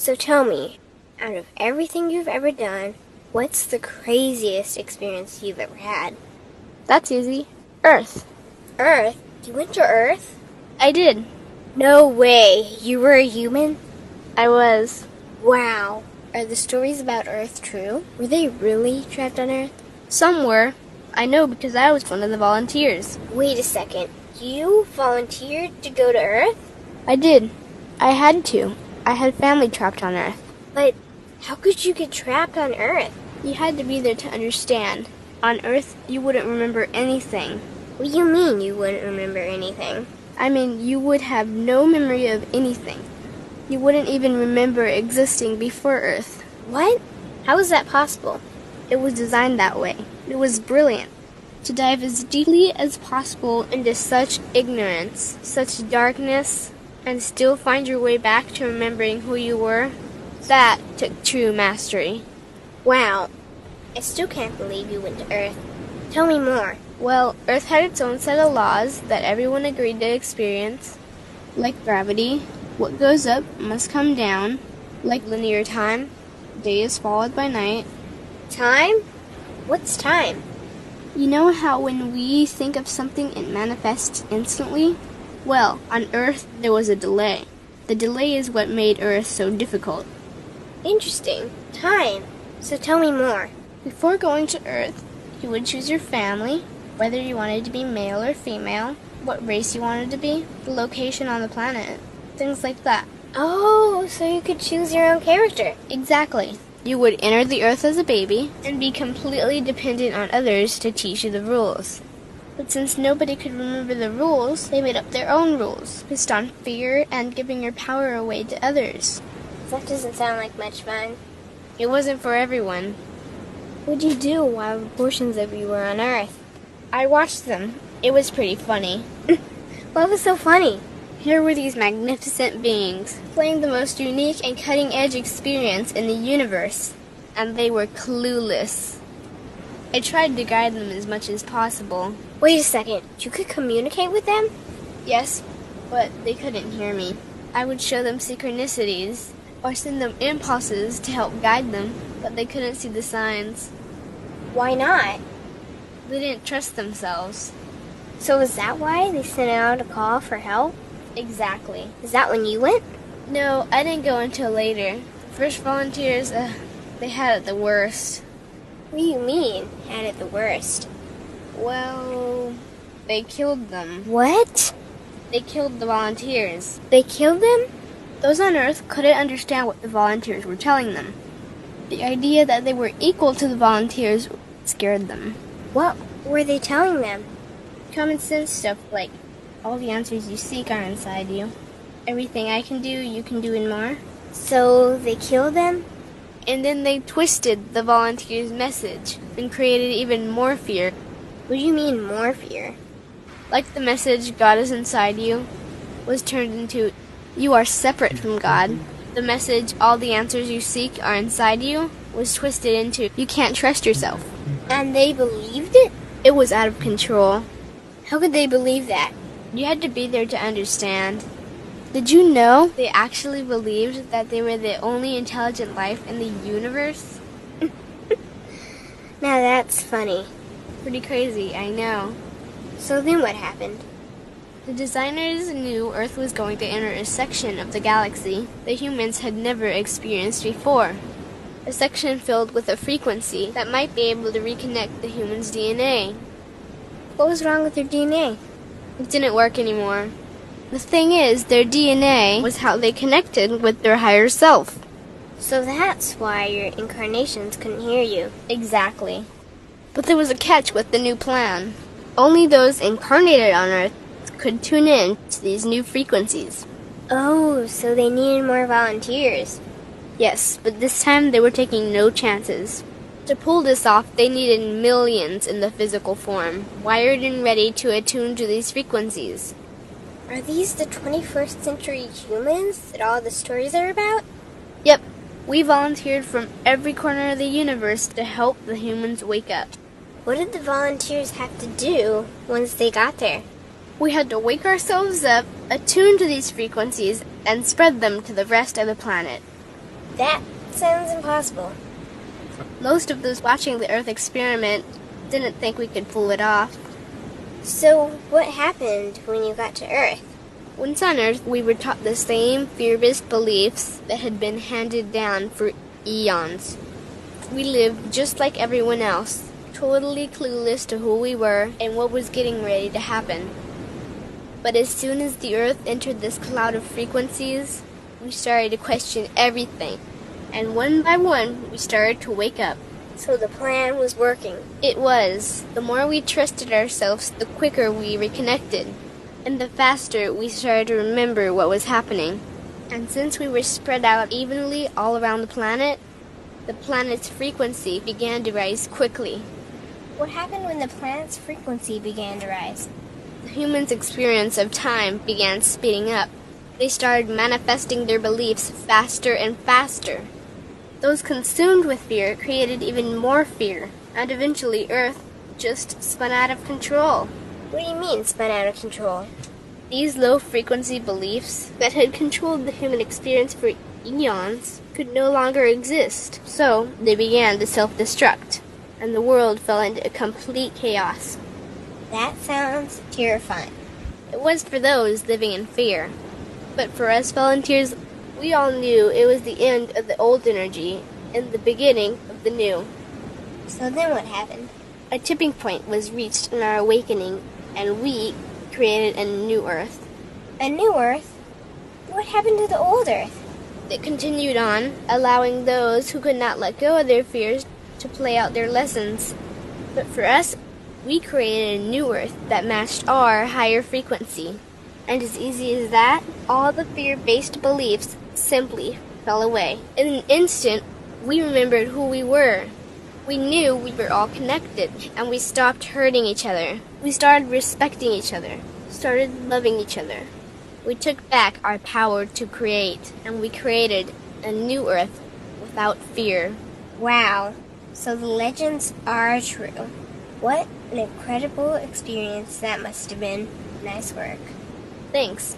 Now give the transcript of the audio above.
So tell me, out of everything you've ever done, what's the craziest experience you've ever had? That's easy. Earth. Earth? You went to Earth? I did. No way. You were a human? I was. Wow. Are the stories about Earth true? Were they really trapped on Earth? Some were. I know because I was one of the volunteers. Wait a second. You volunteered to go to Earth? I did. I had to. I had family trapped on Earth. But how could you get trapped on Earth? You had to be there to understand. On Earth, you wouldn't remember anything. What do you mean you wouldn't remember anything? I mean, you would have no memory of anything. You wouldn't even remember existing before Earth. What? How is that possible? It was designed that way. It was brilliant. To dive as deeply as possible into such ignorance, such darkness, and still find your way back to remembering who you were, that took true mastery. Wow. I still can't believe you went to Earth. Tell me more. Well, Earth had its own set of laws that everyone agreed to experience, like gravity. What goes up must come down, like linear time. Day is followed by night. Time? What's time? You know how when we think of something it manifests instantly? Well, on Earth there was a delay. The delay is what made Earth so difficult. Interesting. Time. So tell me more. Before going to Earth, you would choose your family, whether you wanted to be male or female, what race you wanted to be, the location on the planet, things like that. Oh, so you could choose your own character. Exactly. You would enter the Earth as a baby and be completely dependent on others to teach you the rules. But since nobody could remember the rules, they made up their own rules, based on fear and giving your power away to others. That doesn't sound like much fun. It wasn't for everyone. What'd you do while portions of you were on Earth? I watched them. It was pretty funny. What was so funny? Here were these magnificent beings, playing the most unique and cutting-edge experience in the universe, and they were clueless. I tried to guide them as much as possible. Wait a second. You could communicate with them? Yes, but they couldn't hear me. I would show them synchronicities, or send them impulses to help guide them, but they couldn't see the signs. Why not? They didn't trust themselves. So is that why they sent out a call for help? Exactly. Is that when you went? No, I didn't go until later. The first volunteers, they had it the worst. What do you mean, had it the worst? Well, they killed them. What? They killed the volunteers. They killed them? Those on Earth couldn't understand what the volunteers were telling them. The idea that they were equal to the volunteers scared them. What were they telling them? Common sense stuff like, all the answers you seek are inside you. Everything I can do, you can do and more. So they killed them? And then they twisted the volunteers' message and created even more fear. What do you mean, more fear? Like the message, God is inside you, was turned into, you are separate from God. The message, all the answers you seek are inside you, was twisted into, you can't trust yourself. And they believed it? It was out of control. How could they believe that? You had to be there to understand. Did you know they actually believed that they were the only intelligent life in the universe? Now that's funny. Pretty crazy, I know. So then what happened? The designers knew Earth was going to enter a section of the galaxy that humans had never experienced before. A section filled with a frequency that might be able to reconnect the human's DNA. What was wrong with their DNA? It didn't work anymore. The thing is, their DNA was how they connected with their higher self. So that's why your incarnations couldn't hear you. Exactly. But there was a catch with the new plan. Only those incarnated on Earth could tune in to these new frequencies. Oh, so they needed more volunteers. Yes, but this time they were taking no chances. To pull this off, they needed millions in the physical form, wired and ready to attune to these frequencies. Are these the 21st century humans that all the stories are about? Yep. We volunteered from every corner of the universe to help the humans wake up. What did the volunteers have to do once they got there? We had to wake ourselves up, attune to these frequencies, and spread them to the rest of the planet. That sounds impossible. Most of those watching the Earth experiment didn't think we could pull it off. So, what happened when you got to Earth? Once on Earth, we were taught the same fear-based beliefs that had been handed down for eons. We lived just like everyone else, totally clueless to who we were and what was getting ready to happen. But as soon as the Earth entered this cloud of frequencies, we started to question everything. And one by one, we started to wake up. So the plan was working. It was. The more we trusted ourselves, the quicker we reconnected. And the faster we started to remember what was happening. And since we were spread out evenly all around the planet's frequency began to rise quickly. What happened when the planet's frequency began to rise? The humans' experience of time began speeding up. They started manifesting their beliefs faster and faster. Those consumed with fear created even more fear, and eventually Earth just spun out of control. What do you mean, spun out of control? These low-frequency beliefs that had controlled the human experience for eons could no longer exist, so they began to self-destruct, and the world fell into complete chaos. That sounds terrifying. It was for those living in fear, but for us volunteers, we all knew it was the end of the old energy and the beginning of the new. So then what happened? A tipping point was reached in our awakening, and we created a new Earth. A new Earth? What happened to the old Earth? It continued on, allowing those who could not let go of their fears to play out their lessons. But for us, we created a new Earth that matched our higher frequency. And as easy as that, all the fear-based beliefs simply fell away. In an instant, we remembered who we were. We knew we were all connected, and we stopped hurting each other. We started respecting each other, started loving each other. We took back our power to create, and we created a new Earth without fear. Wow. So the legends are true. What an incredible experience that must have been. Nice work. Thanks.